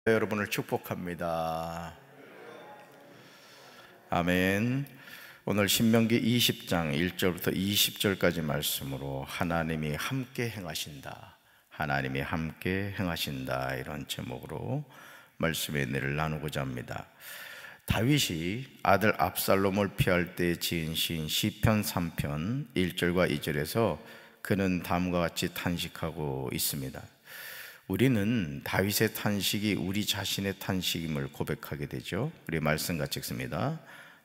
여러분을 축복합니다. 아멘. 오늘 신명기 20장 1절부터 20절까지 말씀으로 하나님이 함께 행하신다, 하나님이 함께 행하신다, 이런 제목으로 말씀의 은혜를 나누고자 합니다. 다윗이 아들 압살롬을 피할 때 지은 시인 시편 3편 1절과 2절에서 그는 다음과 같이 탄식하고 있습니다. 우리는 다윗의 탄식이 우리 자신의 탄식임을 고백하게 되죠. 우리 말씀 같이 읽습니다.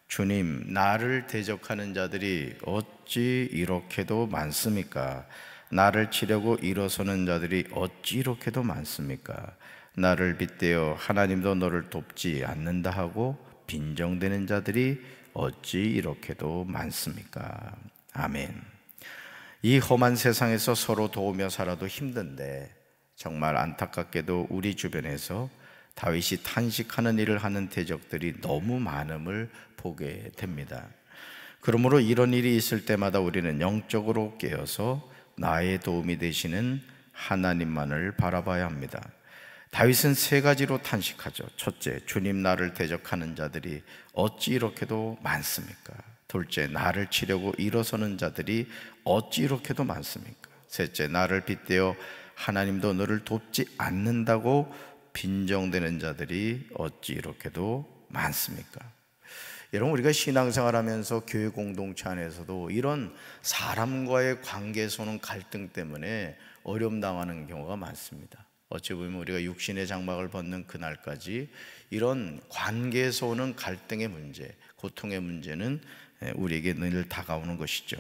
주님, 나를 대적하는 자들이 어찌 이렇게도 많습니까? 나를 치려고 일어서는 자들이 어찌 이렇게도 많습니까? 나를 빗대어 하나님도 너를 돕지 않는다 하고 빈정대는 자들이 어찌 이렇게도 많습니까? 아멘. 이 험한 세상에서 서로 도우며 살아도 힘든데 정말 안타깝게도 우리 주변에서 다윗이 탄식하는 일을 하는 대적들이 너무 많음을 보게 됩니다. 그러므로 이런 일이 있을 때마다 우리는 영적으로 깨어서 나의 도움이 되시는 하나님만을 바라봐야 합니다. 다윗은 세 가지로 탄식하죠. 첫째, 주님, 나를 대적하는 자들이 어찌 이렇게도 많습니까? 둘째, 나를 치려고 일어서는 자들이 어찌 이렇게도 많습니까? 셋째, 나를 빗대어 하나님도 너를 돕지 않는다고 빈정대는 자들이 어찌 이렇게도 많습니까? 여러분, 우리가 신앙생활하면서 교회 공동체 안에서도 이런 사람과의 관계에서는 갈등 때문에 어려움 당하는 경우가 많습니다. 어찌 보면 우리가 육신의 장막을 벗는 그날까지 이런 관계에서 오는 갈등의 문제, 고통의 문제는 우리에게 늘 다가오는 것이죠.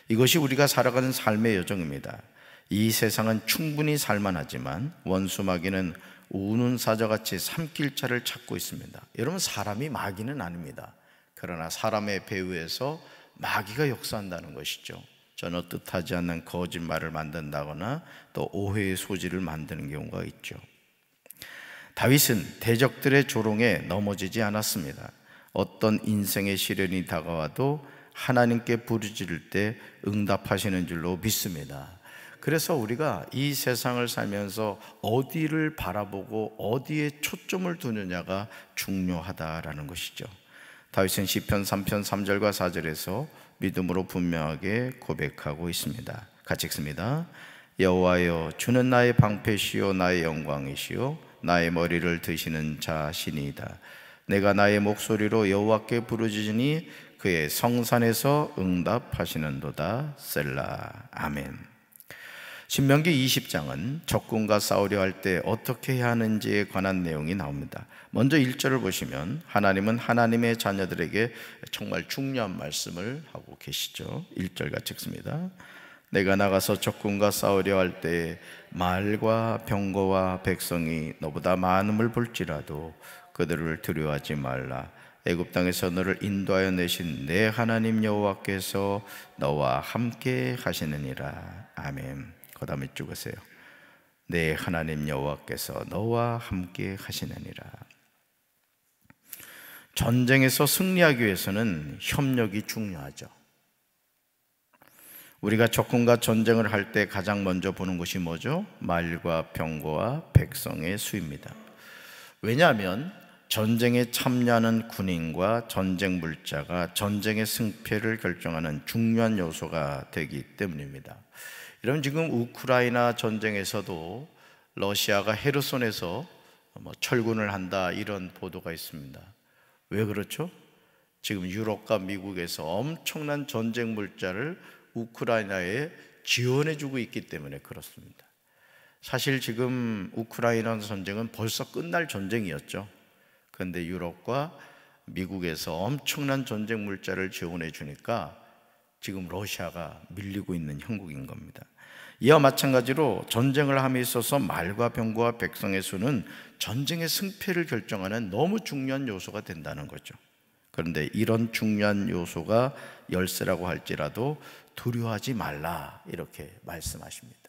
이것이 우리가 살아가는 삶의 여정입니다. 이 세상은 충분히 살만하지만 원수 마귀는 우는 사자같이 삼킬자를 찾고 있습니다. 여러분, 사람이 마귀는 아닙니다. 그러나 사람의 배후에서 마귀가 역사한다는 것이죠. 전혀 뜻하지 않는 거짓말을 만든다거나 또 오해의 소지를 만드는 경우가 있죠. 다윗은 대적들의 조롱에 넘어지지 않았습니다. 어떤 인생의 시련이 다가와도 하나님께 부르짖을 때 응답하시는 줄로 믿습니다. 그래서 우리가 이 세상을 살면서 어디를 바라보고 어디에 초점을 두느냐가 중요하다라는 것이죠. 다윗은 시편 3편 3절과 4절에서 믿음으로 분명하게 고백하고 있습니다. 같이 읽습니다. 여호와여, 주는 나의 방패시요 나의 영광이시요 나의 머리를 드시는 자신이다. 내가 나의 목소리로 여호와께 부르짖으니 그의 성산에서 응답하시는도다. 셀라. 아멘. 신명기 20장은 적군과 싸우려 할 때 어떻게 해야 하는지에 관한 내용이 나옵니다. 먼저 1절을 보시면 하나님은 하나님의 자녀들에게 정말 중요한 말씀을 하고 계시죠. 1절 같이 읽습니다. 내가 나가서 적군과 싸우려 할 때 말과 병거와 백성이 너보다 많음을 볼지라도 그들을 두려워하지 말라. 애굽 땅에서 너를 인도하여 내신 내 하나님 여호와께서 너와 함께 하시느니라. 아멘. 그 다음에 죽으세요. 내 하나님 여호와께서 너와 함께 하시느니라. 전쟁에서 승리하기 위해서는 협력이 중요하죠. 우리가 적군과 전쟁을 할 때 가장 먼저 보는 것이 뭐죠? 말과 병거와 백성의 수입니다. 왜냐하면 전쟁에 참여하는 군인과 전쟁 물자가 전쟁의 승패를 결정하는 중요한 요소가 되기 때문입니다. 여러분, 지금 우크라이나 전쟁에서도 러시아가 헤르손에서 철군을 한다, 이런 보도가 있습니다. 왜 그렇죠? 지금 유럽과 미국에서 엄청난 전쟁 물자를 우크라이나에 지원해주고 있기 때문에 그렇습니다. 사실 지금 우크라이나 전쟁은 벌써 끝날 전쟁이었죠. 그런데 유럽과 미국에서 엄청난 전쟁 물자를 지원해 주니까 지금 러시아가 밀리고 있는 형국인 겁니다. 이와 마찬가지로 전쟁을 함에 있어서 말과 병거와 백성의 수는 전쟁의 승패를 결정하는 너무 중요한 요소가 된다는 거죠. 그런데 이런 중요한 요소가 열쇠라고 할지라도 두려워하지 말라, 이렇게 말씀하십니다.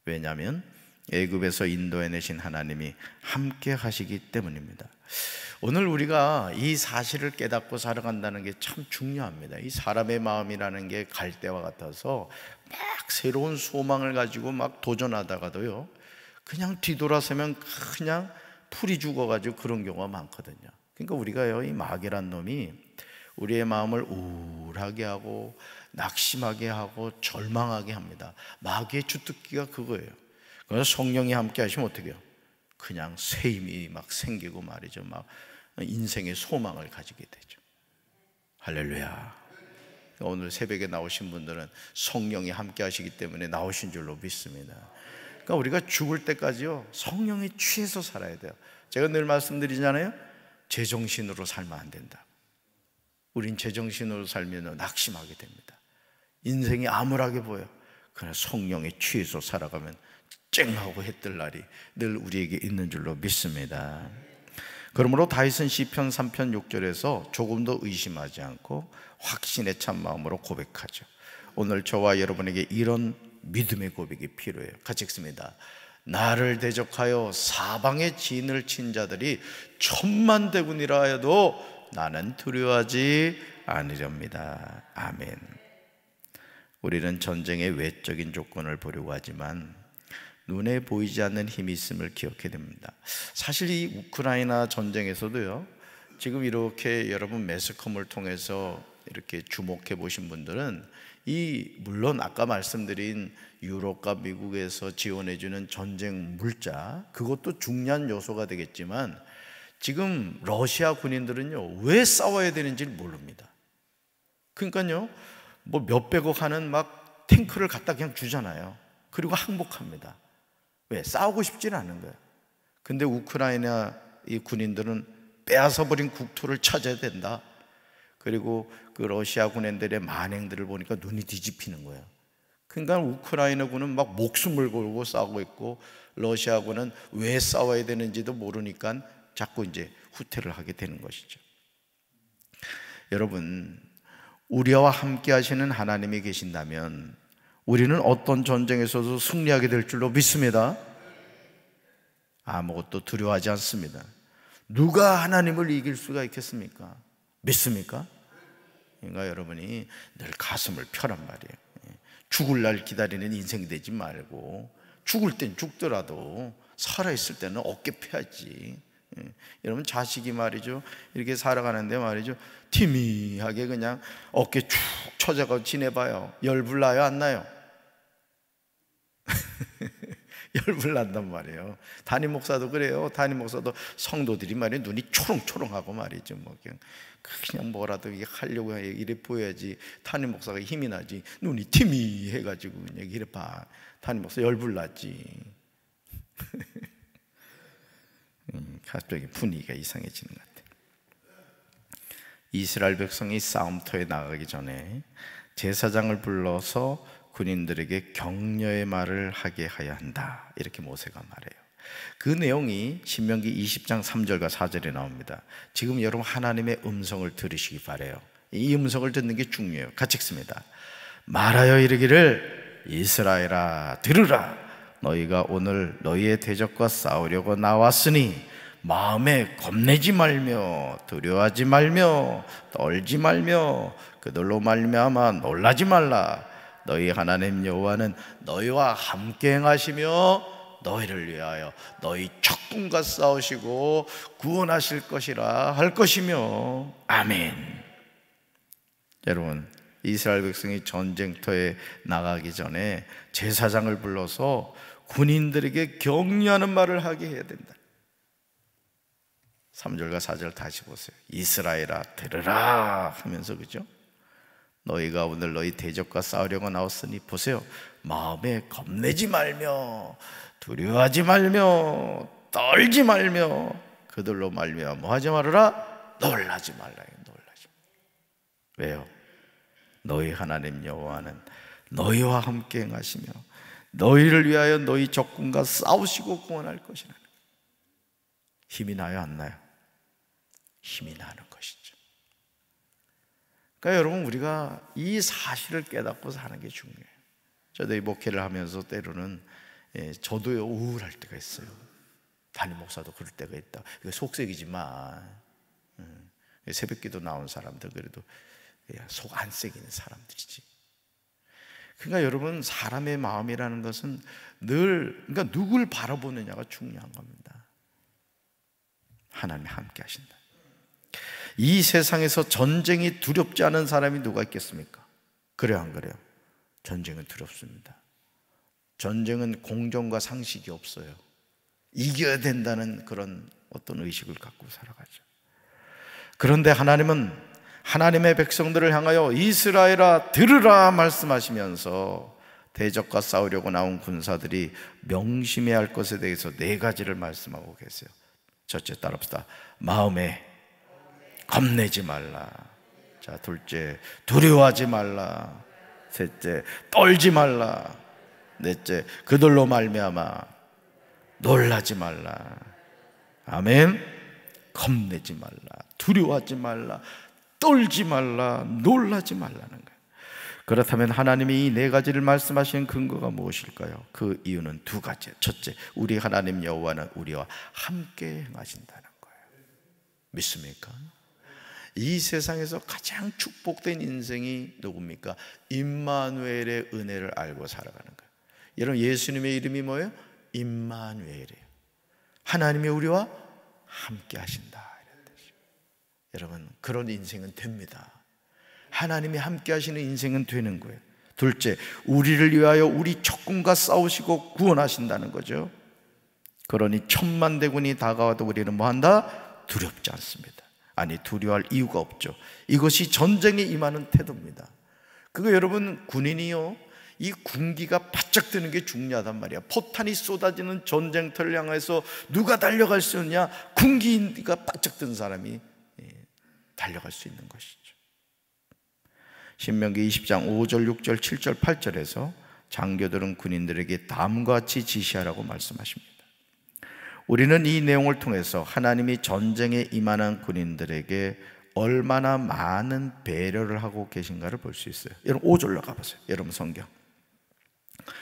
왜냐하면 애굽에서 인도해내신 하나님이 함께 하시기 때문입니다. 오늘 우리가 이 사실을 깨닫고 살아간다는 게 참 중요합니다. 이 사람의 마음이라는 게 갈대와 같아서 막 새로운 소망을 가지고 막 도전하다가도요, 그냥 뒤돌아서면 그냥 풀이 죽어가지고 그런 경우가 많거든요. 그러니까 우리가요, 이 마귀란 놈이 우리의 마음을 우울하게 하고 낙심하게 하고 절망하게 합니다. 마귀의 주특기가 그거예요. 그래서 성령이 함께 하시면 어떻게 해요? 그냥 새 힘이 막 생기고 말이죠. 막 인생의 소망을 가지게 되죠. 할렐루야. 오늘 새벽에 나오신 분들은 성령이 함께 하시기 때문에 나오신 줄로 믿습니다. 그러니까 우리가 죽을 때까지요, 성령에 취해서 살아야 돼요. 제가 늘 말씀드리잖아요. 제정신으로 살면 안 된다. 우린 제정신으로 살면 낙심하게 됩니다. 인생이 암울하게 보여. 그러나 성령에 취해서 살아가면 쨍하고 해뜰 날이 늘 우리에게 있는 줄로 믿습니다. 그러므로 다윗은 시편 3편 6절에서 조금도 의심하지 않고 확신의 참 마음으로 고백하죠. 오늘 저와 여러분에게 이런 믿음의 고백이 필요해요. 같이 읽습니다. 나를 대적하여 사방에 진을 친 자들이 천만대군이라 해도 나는 두려워하지 않으렵니다. 아멘. 우리는 전쟁의 외적인 조건을 보려고 하지만 눈에 보이지 않는 힘이 있음을 기억해야 됩니다. 사실 이 우크라이나 전쟁에서도요, 지금 이렇게 여러분 매스컴을 통해서 이렇게 주목해 보신 분들은 물론 아까 말씀드린 유럽과 미국에서 지원해주는 전쟁 물자, 그것도 중요한 요소가 되겠지만 지금 러시아 군인들은요, 왜 싸워야 되는지를 모릅니다. 그러니까요, 뭐 몇백억 하는 막 탱크를 갖다 그냥 주잖아요. 그리고 항복합니다. 왜? 싸우고 싶지는 않은 거예요. 근데 우크라이나 이 군인들은 빼앗아버린 국토를 찾아야 된다. 그리고 그 러시아 군인들의 만행들을 보니까 눈이 뒤집히는 거예요. 그러니까 우크라이나군은 막 목숨을 걸고 싸우고 있고, 러시아군은 왜 싸워야 되는지도 모르니까 자꾸 이제 후퇴를 하게 되는 것이죠. 여러분, 우리와 함께 하시는 하나님이 계신다면 우리는 어떤 전쟁에서도 승리하게 될 줄로 믿습니다. 아무것도 두려워하지 않습니다. 누가 하나님을 이길 수가 있겠습니까? 믿습니까? 그러니까 여러분이 늘 가슴을 펴란 말이에요. 죽을 날 기다리는 인생 되지 말고, 죽을 땐 죽더라도 살아있을 때는 어깨 펴야지. 여러분, 자식이 말이죠, 이렇게 살아가는데 말이죠, 티미하게 그냥 어깨 축 처져가고 지내봐요. 열불 나요, 안 나요? 열불 난단 말이에요. 담임 목사도 그래요. 담임 목사도 성도들이 말이에요, 눈이 초롱초롱하고 말이죠, 뭐 그냥 뭐라도 하려고 이래 보여야지 담임 목사가 힘이 나지. 눈이 티미 해가지고 그냥 이래 봐, 담임 목사 열불 나지. 갑자기 분위기가 이상해지는 것 같아요. 이스라엘 백성이 싸움터에 나가기 전에 제사장을 불러서 군인들에게 격려의 말을 하게 하여야 한다, 이렇게 모세가 말해요. 그 내용이 신명기 20장 3절과 4절에 나옵니다. 지금 여러분 하나님의 음성을 들으시기 바라요. 이 음성을 듣는 게 중요해요. 같이 읽습니다. 말하여 이르기를 이스라엘아 들으라. 너희가 오늘 너희의 대적과 싸우려고 나왔으니 마음에 겁내지 말며 두려워하지 말며 떨지 말며 그들로 말미암아 놀라지 말라. 너희 하나님 여호와는 너희와 함께 행하시며 너희를 위하여 너희 적군과 싸우시고 구원하실 것이라 할 것이며. 아멘. 여러분, 이스라엘 백성이 전쟁터에 나가기 전에 제사장을 불러서 군인들에게 격려하는 말을 하게 해야 된다. 3절과 4절 다시 보세요. 이스라엘아 들으라 하면서, 그죠? 너희가 오늘 너희 대적과 싸우려고 나왔으니 보세요, 마음에 겁내지 말며 두려워하지 말며 떨지 말며 그들로 말미암아 뭐 하지 말아라? 놀라지 말라. 놀라지. 왜요? 너희 하나님 여호와는 너희와 함께 행하시며 너희를 위하여 너희 적군과 싸우시고 구원할 것이라. 힘이 나요, 안 나요? 힘이 나는 것이죠. 그러니까 여러분, 우리가 이 사실을 깨닫고 사는 게 중요해요. 저도 이 목회를 하면서 때로는 저도요 우울할 때가 있어요. 담임 목사도 그럴 때가 있다. 이거 속색이지만 새벽기도 나온 사람들 그래도 속 안 새기는 사람들이지. 그러니까 여러분, 사람의 마음이라는 것은 늘, 그러니까 누굴 바라보느냐가 중요한 겁니다. 하나님이 함께 하신다. 이 세상에서 전쟁이 두렵지 않은 사람이 누가 있겠습니까? 그래요, 안 그래요? 전쟁은 두렵습니다. 전쟁은 공정과 상식이 없어요. 이겨야 된다는 그런 어떤 의식을 갖고 살아가죠. 그런데 하나님은 하나님의 백성들을 향하여 이스라엘아 들으라 말씀하시면서 대적과 싸우려고 나온 군사들이 명심해야 할 것에 대해서 4가지를 말씀하고 계세요. 첫째, 따라합시다. 마음에 겁내지 말라. 자, 둘째, 두려워하지 말라. 셋째, 떨지 말라. 넷째, 그들로 말미암아 놀라지 말라. 아멘. 겁내지 말라, 두려워하지 말라, 떨지 말라, 놀라지 말라는 거예요. 그렇다면 하나님이 이 4가지를 말씀하시는 근거가 무엇일까요? 그 이유는 2가지. 첫째, 우리 하나님 여호와는 우리와 함께 행하신다는 거예요. 믿습니까? 이 세상에서 가장 축복된 인생이 누굽니까? 임마누엘의 은혜를 알고 살아가는 거예요. 여러분, 예수님의 이름이 뭐예요? 임마누엘이에요. 하나님이 우리와 함께 하신다. 여러분, 그런 인생은 됩니다. 하나님이 함께 하시는 인생은 되는 거예요. 둘째, 우리를 위하여 우리 적군과 싸우시고 구원하신다는 거죠. 그러니 천만대군이 다가와도 우리는 뭐한다? 두렵지 않습니다. 아니, 두려워할 이유가 없죠. 이것이 전쟁에 임하는 태도입니다. 그거 여러분, 군인이요, 이 군기가 바짝 드는 게 중요하단 말이야. 포탄이 쏟아지는 전쟁터를 향해서 누가 달려갈 수 있느냐? 군기가 바짝 든 사람이 달려갈 수 있는 것이죠. 신명기 20장 5절, 6절, 7절, 8절에서 장교들은 군인들에게 다음과 같이 지시하라고 말씀하십니다. 우리는 이 내용을 통해서 하나님이 전쟁에 임하는 군인들에게 얼마나 많은 배려를 하고 계신가를 볼 수 있어요. 여러분, 5절로 가보세요. 여러분 성경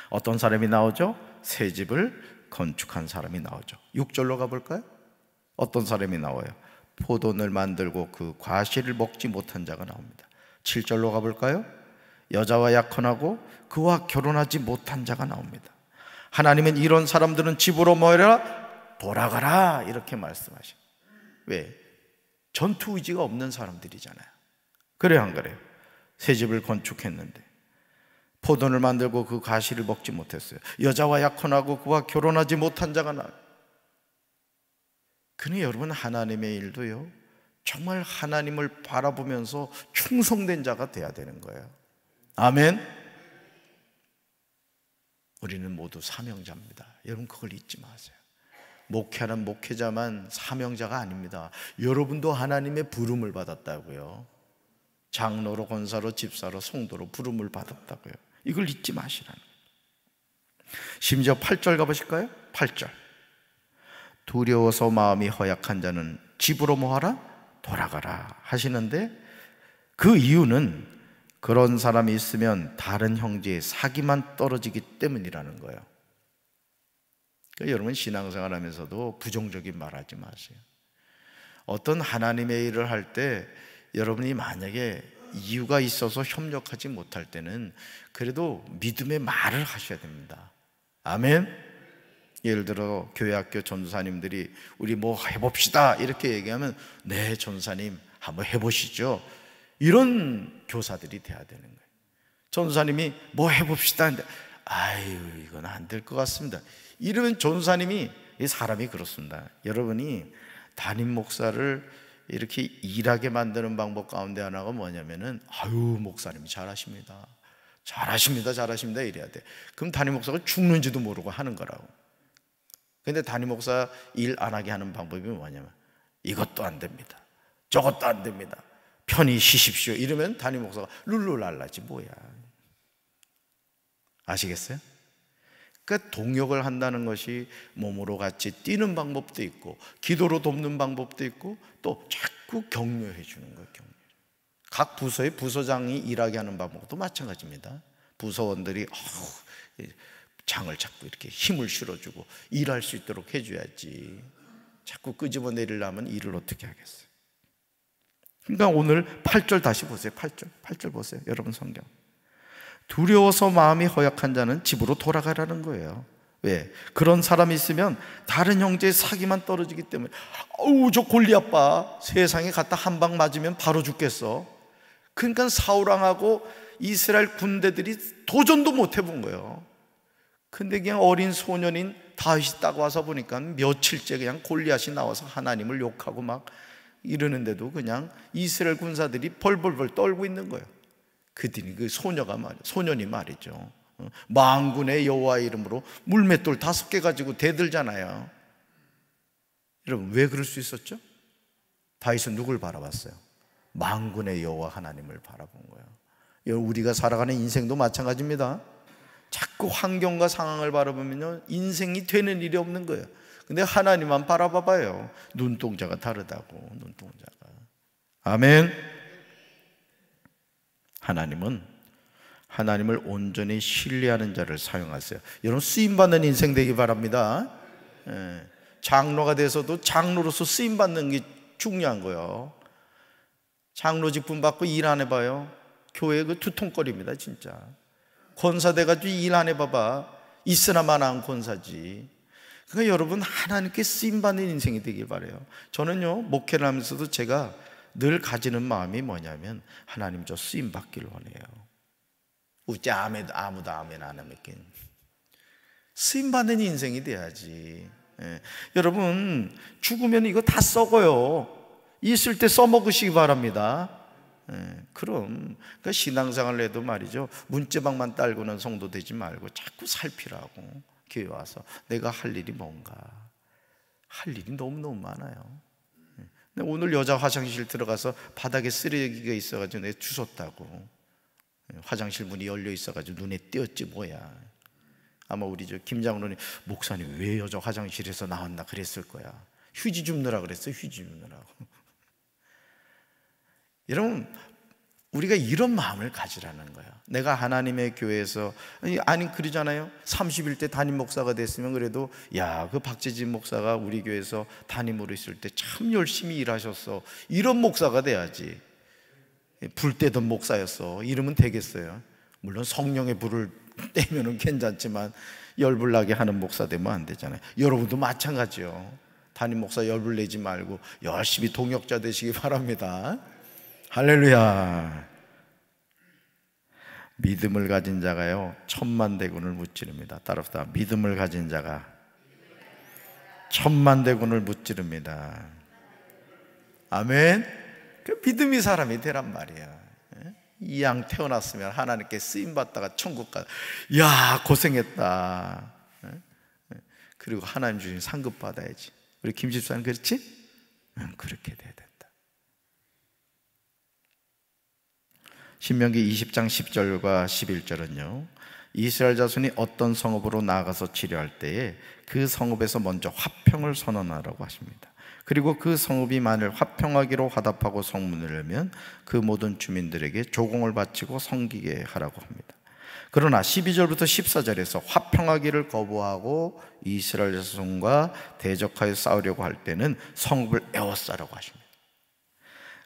어떤 사람이 나오죠? 새 집을 건축한 사람이 나오죠. 6절로 가볼까요? 어떤 사람이 나와요? 포도를 만들고 그 과실을 먹지 못한 자가 나옵니다. 7절로 가볼까요? 여자와 약혼하고 그와 결혼하지 못한 자가 나옵니다. 하나님은 이런 사람들은 집으로 모여라, 돌아가라, 이렇게 말씀하십니다. 왜? 전투 의지가 없는 사람들이잖아요. 그래요, 안 그래요? 새 집을 건축했는데 포도를 만들고 그 과실을 먹지 못했어요. 여자와 약혼하고 그와 결혼하지 못한 자가 나와요. 그러니 여러분, 하나님의 일도요, 정말 하나님을 바라보면서 충성된 자가 돼야 되는 거예요. 아멘. 우리는 모두 사명자입니다. 여러분, 그걸 잊지 마세요. 목회하는 목회자만 사명자가 아닙니다. 여러분도 하나님의 부름을 받았다고요. 장로로, 권사로, 집사로, 성도로 부름을 받았다고요. 이걸 잊지 마시라는 거예요. 심지어 8절 가보실까요? 8절. 두려워서 마음이 허약한 자는 집으로 뭐하라? 돌아가라 하시는데, 그 이유는 그런 사람이 있으면 다른 형제의 사기만 떨어지기 때문이라는 거예요. 그러니까 여러분, 신앙생활 하면서도 부정적인 말 하지 마세요. 어떤 하나님의 일을 할 때 여러분이 만약에 이유가 있어서 협력하지 못할 때는 그래도 믿음의 말을 하셔야 됩니다. 아멘. 예를 들어 교회 학교 전도사님들이 우리 뭐 해봅시다 이렇게 얘기하면 네 전도사님 한번 해보시죠, 이런 교사들이 돼야 되는 거예요. 전도사님이 뭐 해봅시다 하는데 아유 이건 안 될 것 같습니다, 이러면 전도사님이, 사람이 그렇습니다. 여러분이 담임 목사를 이렇게 일하게 만드는 방법 가운데 하나가 뭐냐면은 아유 목사님이 잘하십니다, 잘하십니다, 잘하십니다 이래야 돼. 그럼 담임 목사가 죽는지도 모르고 하는 거라고. 근데 담임 목사 일 안 하게 하는 방법이 뭐냐면 이것도 안 됩니다, 저것도 안 됩니다, 편히 쉬십시오 이러면 담임 목사가 룰루랄라지 뭐야. 아시겠어요? 그러니까 동역을 한다는 것이 몸으로 같이 뛰는 방법도 있고 기도로 돕는 방법도 있고 또 자꾸 격려해 주는 거예요. 격려. 각 부서의 부서장이 일하게 하는 방법도 마찬가지입니다. 부서원들이 장을 자꾸 이렇게 힘을 실어주고 일할 수 있도록 해줘야지. 자꾸 끄집어내리려면 일을 어떻게 하겠어요? 그러니까 오늘 8절 다시 보세요. 8절 보세요. 여러분 성경. 두려워서 마음이 허약한 자는 집으로 돌아가라는 거예요. 왜? 그런 사람이 있으면 다른 형제의 사기만 떨어지기 때문에 어우 저 골리앗 봐, 세상에 갖다 한 방 맞으면 바로 죽겠어. 그러니까 사울왕하고 이스라엘 군대들이 도전도 못 해본 거예요. 근데 그냥 어린 소년인 다윗이 딱 와서 보니까 며칠째 그냥 골리앗이 나와서 하나님을 욕하고 막 이러는데도 그냥 이스라엘 군사들이 벌벌벌 떨고 있는 거예요. 그들이 그 소년이 말이죠. 만군의 여호와의 이름으로 물맷돌 5개 가지고 대들잖아요. 여러분 왜 그럴 수 있었죠? 다윗은 누굴 바라봤어요? 만군의 여호와 하나님을 바라본 거예요. 우리가 살아가는 인생도 마찬가지입니다. 자꾸 환경과 상황을 바라보면요 인생이 되는 일이 없는 거예요. 근데 하나님만 바라봐봐요. 눈동자가 다르다고. 눈동자가. 아멘. 하나님은 하나님을 온전히 신뢰하는 자를 사용하세요. 여러분 쓰임받는 인생 되기 바랍니다. 장로가 돼서도 장로로서 쓰임받는 게 중요한 거예요. 장로 직분 받고 일 안 해봐요. 교회 그 두통거리입니다 진짜. 권사 돼가지고 일 안 해봐봐. 있으나 마나한 권사지. 그러니까 여러분 하나님께 쓰임받는 인생이 되길 바라요. 저는요 목회를 하면서도 제가 늘 가지는 마음이 뭐냐면 하나님 저 쓰임받기를 원해요. 웃지 아무도 아멘 안 하면 쓰임받는 인생이 돼야지. 여러분 죽으면 이거 다 썩어요. 있을 때 써먹으시기 바랍니다. 그럼 그러니까 신앙생활을 해도 말이죠 문제방만 딸고는 성도 되지 말고 자꾸 살피라고. 교회 와서 내가 할 일이 뭔가. 할 일이 너무너무 많아요. 오늘 여자 화장실 들어가서 바닥에 쓰레기가 있어가지고 내가 주웠다고. 화장실 문이 열려 있어가지고 눈에 띄었지 뭐야. 아마 우리 저 김장로님 목사님 왜 여자 화장실에서 나왔나 그랬을 거야. 휴지 줍느라 그랬어요. 휴지 줍느라고. 여러분 우리가 이런 마음을 가지라는 거예요. 내가 하나님의 교회에서 아니 그러잖아요. 30일 때 담임 목사가 됐으면 그래도 야 그 박재진 목사가 우리 교회에서 담임으로 있을 때 참 열심히 일하셨어. 이런 목사가 돼야지. 불 떼던 목사였어. 이러면 되겠어요? 물론 성령의 불을 떼면은 괜찮지만 열불 나게 하는 목사 되면 안 되잖아요. 여러분도 마찬가지요. 담임 목사 열불 내지 말고 열심히 동역자 되시기 바랍니다. 할렐루야. 믿음을 가진 자가요 10,000,000대군을 무찌릅니다. 따라서 믿음을 가진 자가 10,000,000대군을 무찌릅니다. 아멘. 그 믿음이 사람이 되란 말이야. 이 양 태어났으면 하나님께 쓰임받다가 천국 가. 야 고생했다. 그리고 하나님 주신 상급 받아야지. 우리 김 집사님 그렇지? 그렇게 돼야 된다. 신명기 20장 10절과 11절은요 이스라엘 자손이 어떤 성읍으로 나아가서 치료할 때에 그 성읍에서 먼저 화평을 선언하라고 하십니다. 그리고 그 성읍이 만일 화평하기로 화답하고 성문을 열면 그 모든 주민들에게 조공을 바치고 섬기게 하라고 합니다. 그러나 12절부터 14절에서 화평하기를 거부하고 이스라엘 자손과 대적하여 싸우려고 할 때는 성읍을 에워싸라고 하십니다.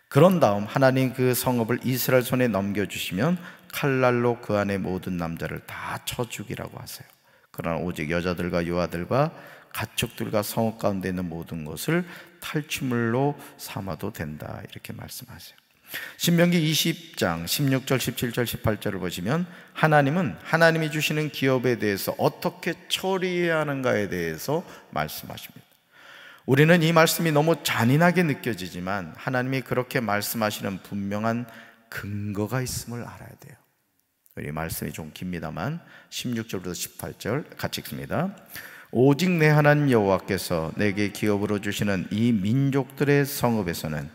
그런 다음 하나님 그 성읍을 이스라엘 손에 넘겨주시면 칼날로 그 안에 모든 남자를 다 쳐 죽이라고 하세요. 그러나 오직 여자들과 유아들과 가축들과 성읍 가운데 있는 모든 것을 탈취물로 삼아도 된다 이렇게 말씀하세요. 신명기 20장 16절 17절 18절을 보시면 하나님은 하나님이 주시는 기업에 대해서 어떻게 처리해야 하는가에 대해서 말씀하십니다. 우리는 이 말씀이 너무 잔인하게 느껴지지만 하나님이 그렇게 말씀하시는 분명한 근거가 있음을 알아야 돼요. 우리 말씀이 좀 깁니다만 16절부터 18절 같이 읽습니다. 오직 내 하나님 여호와께서 내게 기업으로 주시는 이 민족들의 성읍에서는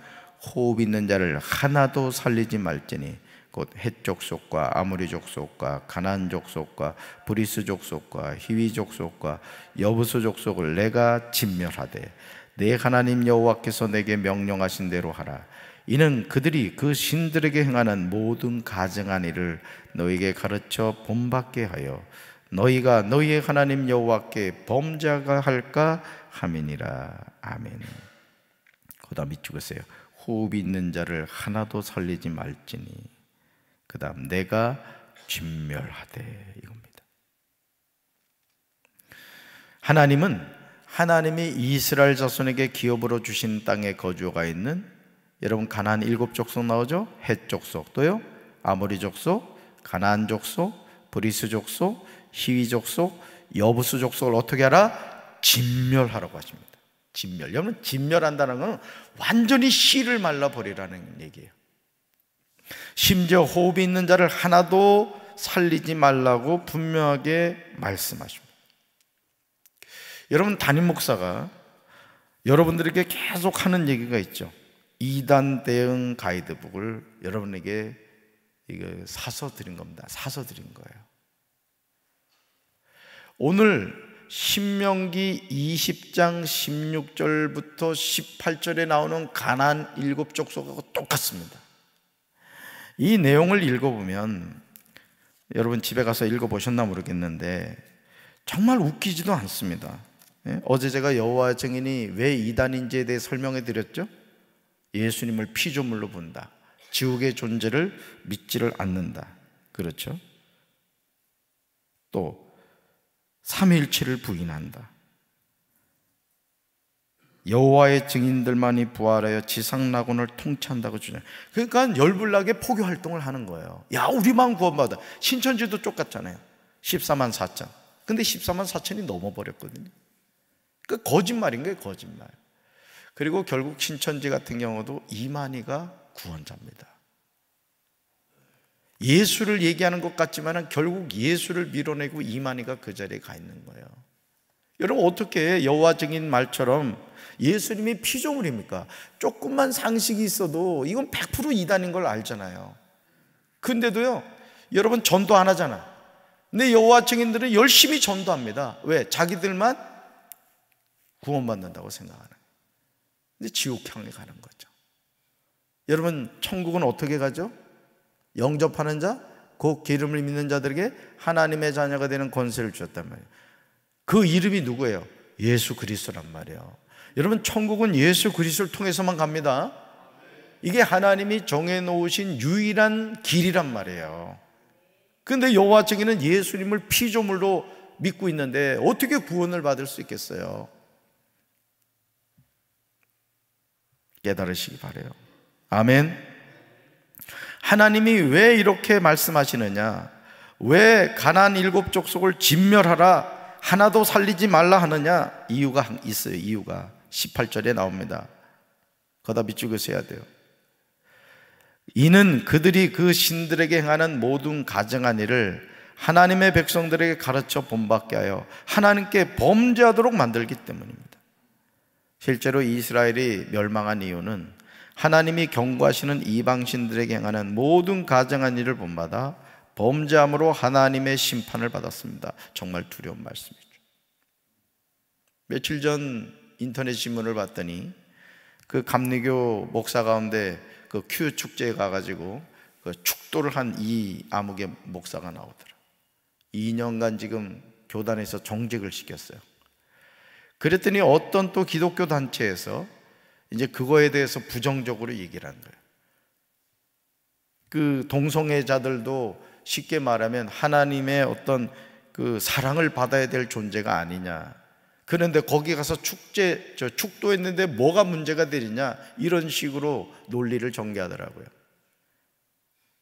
호흡 있는 자를 하나도 살리지 말지니 곧 헷 족속과 아모리 족속과 가나안 족속과 브리스 족속과 히위 족속과 여부스 족속을 내가 진멸하되 내 하나님 여호와께서 내게 명령하신 대로 하라. 이는 그들이 그 신들에게 행하는 모든 가증한 일을 너희에게 가르쳐 본받게 하여 너희가 너희의 하나님 여호와께 범죄가 할까 함이니라. 아멘. 그 다음 이쪽에서요. 호흡이 있는 자를 하나도 살리지 말지니 그 다음 내가 진멸하되 이겁니다. 하나님은 하나님이 이스라엘 자손에게 기업으로 주신 땅에 거주가 있는, 여러분 가나안 7족속 나오죠? 헷 족속, 또요 아모리 족속, 가나안 족속, 브리스 족속, 히위 족속, 여부스 족속을 어떻게 하라? 진멸하라고 하십니다. 진멸. 여러분 진멸한다는 건 완전히 씨를 말라버리라는 얘기예요. 심지어 호흡이 있는 자를 하나도 살리지 말라고 분명하게 말씀하십니다. 여러분 담임 목사가 여러분들에게 계속 하는 얘기가 있죠. 이단 대응 가이드북을 여러분에게 사서 드린 겁니다. 사서 드린 거예요. 오늘 신명기 20장 16절부터 18절에 나오는 가나안 7족속하고 똑같습니다. 이 내용을 읽어보면, 여러분 집에 가서 읽어보셨나 모르겠는데 정말 웃기지도 않습니다. 어제 제가 여호와의 증인이 왜 이단인지에 대해 설명해 드렸죠? 예수님을 피조물로 본다, 지옥의 존재를 믿지를 않는다, 그렇죠? 또 삼위일체를 부인한다, 여호와의 증인들만이 부활하여 지상낙원을 통치한다고 주장. 그러니까 열불나게 포교 활동을 하는 거예요. 야, 우리만 구원받아. 신천지도 똑같잖아요. 14만 4천. 근데 14만 4천이 넘어버렸거든요. 그 거짓말인 거예요, 거짓말. 그리고 결국 신천지 같은 경우도 이만희가 구원자입니다. 예수를 얘기하는 것 같지만 결국 예수를 밀어내고 이만희가 그 자리에 가 있는 거예요. 여러분 어떻게 여호와 증인 말처럼 예수님이 피조물입니까? 조금만 상식이 있어도 이건 100% 이단인 걸 알잖아요. 근데도요, 여러분 전도 안 하잖아. 근데 여호와 증인들은 열심히 전도합니다. 왜? 자기들만 구원받는다고 생각하는 거예요. 근데 지옥향에 가는 거죠. 여러분 천국은 어떻게 가죠? 영접하는 자, 그 기름을 믿는 자들에게 하나님의 자녀가 되는 권세를 주었단 말이에요. 그 이름이 누구예요? 예수 그리스도란 말이에요. 여러분 천국은 예수 그리스도를 통해서만 갑니다. 이게 하나님이 정해놓으신 유일한 길이란 말이에요. 그런데 여호와 증인은 예수님을 피조물로 믿고 있는데 어떻게 구원을 받을 수 있겠어요? 깨달으시기 바라요. 아멘. 하나님이 왜 이렇게 말씀하시느냐, 왜 가나안 7족속을 진멸하라, 하나도 살리지 말라 하느냐, 이유가 있어요. 이유가 18절에 나옵니다. 거다 밑줄 그으셔야 돼요. 이는 그들이 그 신들에게 행하는 모든 가증한 일을 하나님의 백성들에게 가르쳐 본받게 하여 하나님께 범죄하도록 만들기 때문입니다. 실제로 이스라엘이 멸망한 이유는 하나님이 경고하시는 이방신들에게 행하는 모든 가증한 일을 본받아 범죄함으로 하나님의 심판을 받았습니다. 정말 두려운 말씀이죠. 며칠 전 인터넷 신문을 봤더니 그 감리교 목사 가운데 그 큐 축제에 가가지고 그 축도를 한 이 아무개 목사가 나오더라. 2년간 지금 교단에서 정직을 시켰어요. 그랬더니 어떤 또 기독교 단체에서 이제 그거에 대해서 부정적으로 얘기를 한 거예요. 그 동성애자들도 쉽게 말하면 하나님의 어떤 그 사랑을 받아야 될 존재가 아니냐. 그런데 거기 가서 축도했는데 뭐가 문제가 되느냐, 이런 식으로 논리를 전개하더라고요.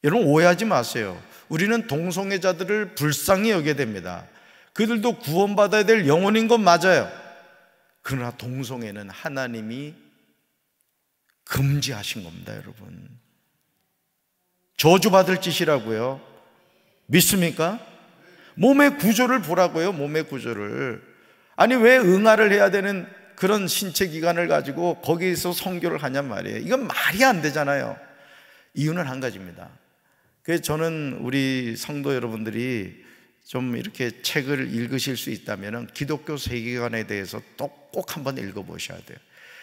여러분 오해하지 마세요. 우리는 동성애자들을 불쌍히 여겨야 됩니다. 그들도 구원받아야 될 영혼인 건 맞아요. 그러나 동성애는 하나님이 금지하신 겁니다, 여러분. 저주받을 짓이라고요. 믿습니까? 몸의 구조를 보라고요, 몸의 구조를. 아니 왜 응아를 해야 되는 그런 신체 기관을 가지고 거기에서 선교를 하냔 말이에요. 이건 말이 안 되잖아요. 이유는 한 가지입니다. 그래서 저는 우리 성도 여러분들이 좀 이렇게 책을 읽으실 수 있다면 기독교 세계관에 대해서 또 꼭 한번 읽어보셔야 돼요.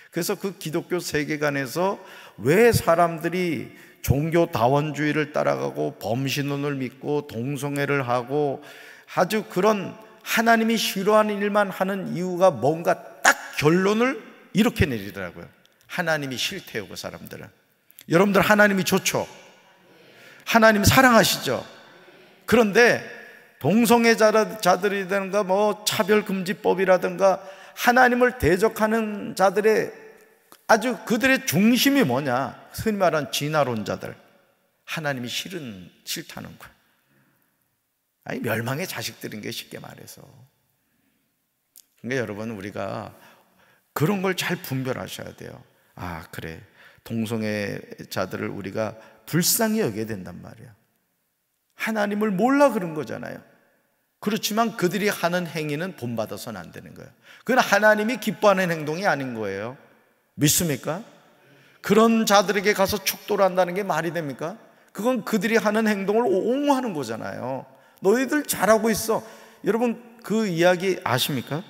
그래서 그 기독교 세계관에서 왜 사람들이 종교 다원주의를 따라가고 범신론을 믿고 동성애를 하고 아주 그런 하나님이 싫어하는 일만 하는 이유가 뭔가 딱 결론을 이렇게 내리더라고요. 하나님이 싫대요, 그 사람들은. 여러분들 하나님이 좋죠? 하나님 사랑하시죠? 그런데 동성애자들이든가 뭐 차별금지법이라든가 하나님을 대적하는 자들의 아주 그들의 중심이 뭐냐? 흔히 말하는 진화론자들. 하나님이 싫다는 거야. 아니, 멸망의 자식들인 게 쉽게 말해서. 그러니까 여러분, 우리가 그런 걸 잘 분별하셔야 돼요. 아, 그래, 동성애자들을 우리가 불쌍히 여겨야 된단 말이야. 하나님을 몰라 그런 거잖아요. 그렇지만 그들이 하는 행위는 본받아서는 안 되는 거예요. 그건 하나님이 기뻐하는 행동이 아닌 거예요. 믿습니까? 그런 자들에게 가서 축도를 한다는 게 말이 됩니까? 그건 그들이 하는 행동을 옹호하는 거잖아요. 너희들 잘하고 있어. 여러분, 그 이야기 아십니까?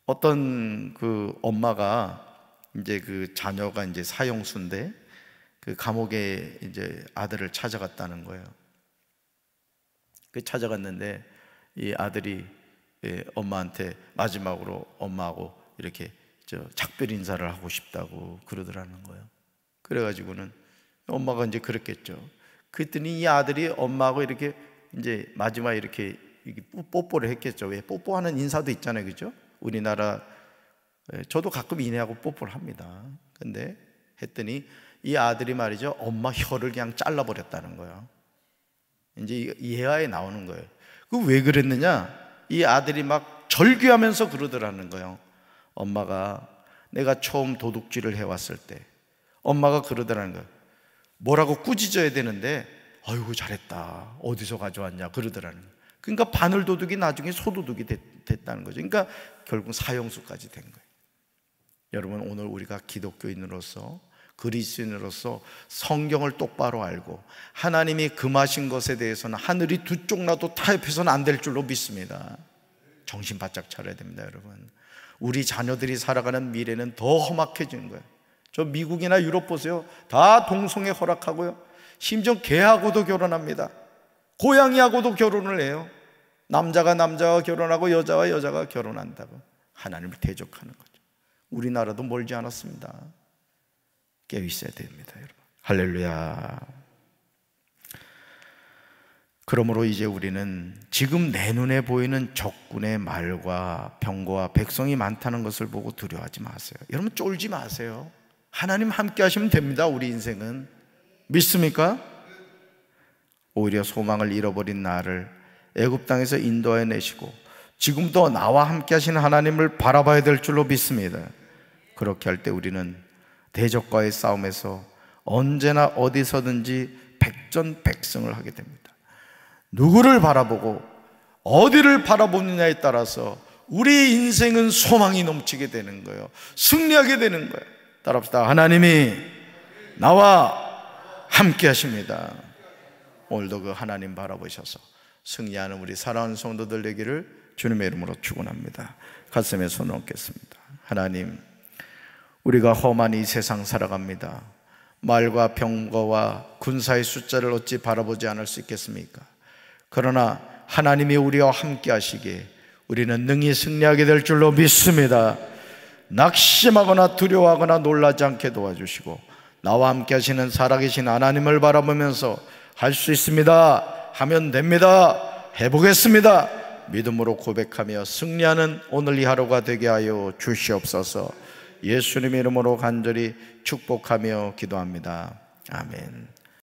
어떤 그 엄마가 이제 그 자녀가 이제 사형수인데 그 감옥에 이제 아들을 찾아갔다는 거예요. 그 찾아갔는데 이 아들이 엄마한테 마지막으로 엄마하고 이렇게 작별 인사를 하고 싶다고 그러더라는 거예요. 그래가지고는 엄마가 이제 그랬겠죠. 그랬더니 이 아들이 엄마하고 이렇게 이제 마지막에 이렇게 뽀뽀를 했겠죠. 왜 뽀뽀하는 인사도 있잖아요, 그죠? 우리나라 저도 가끔 이내하고 뽀뽀를 합니다. 근데 했더니 이 아들이 말이죠, 엄마 혀를 그냥 잘라버렸다는 거예요. 이제 예화에 나오는 거예요. 그 왜 그랬느냐? 이 아들이 막 절규하면서 그러더라는 거예요. 엄마가 내가 처음 도둑질을 해왔을 때 엄마가 그러더라는 거예요. 뭐라고 꾸짖어야 되는데 아이고 잘했다, 어디서 가져왔냐 그러더라는 거예요. 그러니까 바늘도둑이 나중에 소도둑이 됐다는 거죠. 그러니까 결국 사형수까지 된 거예요. 여러분, 오늘 우리가 기독교인으로서, 그리스도인으로서 성경을 똑바로 알고 하나님이 금하신 것에 대해서는 하늘이 두 쪽 나도 타협해서는 안 될 줄로 믿습니다. 정신 바짝 차려야 됩니다. 여러분, 우리 자녀들이 살아가는 미래는 더 험악해지는 거예요. 저 미국이나 유럽 보세요. 다 동성애 허락하고요, 심지어 개하고도 결혼합니다. 고양이하고도 결혼을 해요. 남자가 남자와 결혼하고 여자와 여자가 결혼한다고. 하나님을 대적하는 거죠. 우리나라도 멀지 않았습니다. 깨어 있어야 됩니다, 여러분. 할렐루야. 그러므로 이제 우리는 지금 내 눈에 보이는 적군의 말과 병거와 백성이 많다는 것을 보고 두려워하지 마세요. 여러분, 쫄지 마세요. 하나님 함께 하시면 됩니다. 우리 인생은. 믿습니까? 오히려 소망을 잃어버린 나를 애굽 땅에서 인도해 내시고 지금도 나와 함께 하시는 하나님을 바라봐야 될 줄로 믿습니다. 그렇게 할 때 우리는 대적과의 싸움에서 언제나 어디서든지 백전백승을 하게 됩니다. 누구를 바라보고 어디를 바라보느냐에 따라서 우리 인생은 소망이 넘치게 되는 거예요. 승리하게 되는 거예요. 따라합시다. 하나님이 나와 함께 하십니다. 오늘도 그 하나님 바라보셔서 승리하는 우리 사랑하는 성도들 되기를 주님의 이름으로 축원합니다. 가슴에 손을 얹겠습니다. 하나님, 우리가 험한 이 세상 살아갑니다. 말과 병거와 군사의 숫자를 어찌 바라보지 않을 수 있겠습니까? 그러나 하나님이 우리와 함께 하시기에 우리는 능히 승리하게 될 줄로 믿습니다. 낙심하거나 두려워하거나 놀라지 않게 도와주시고 나와 함께 하시는 살아계신 하나님을 바라보면서 할 수 있습니다, 하면 됩니다, 해보겠습니다 믿음으로 고백하며 승리하는 오늘 이 하루가 되게 하여 주시옵소서. 예수님의 이름으로 간절히 축복하며 기도합니다. 아멘.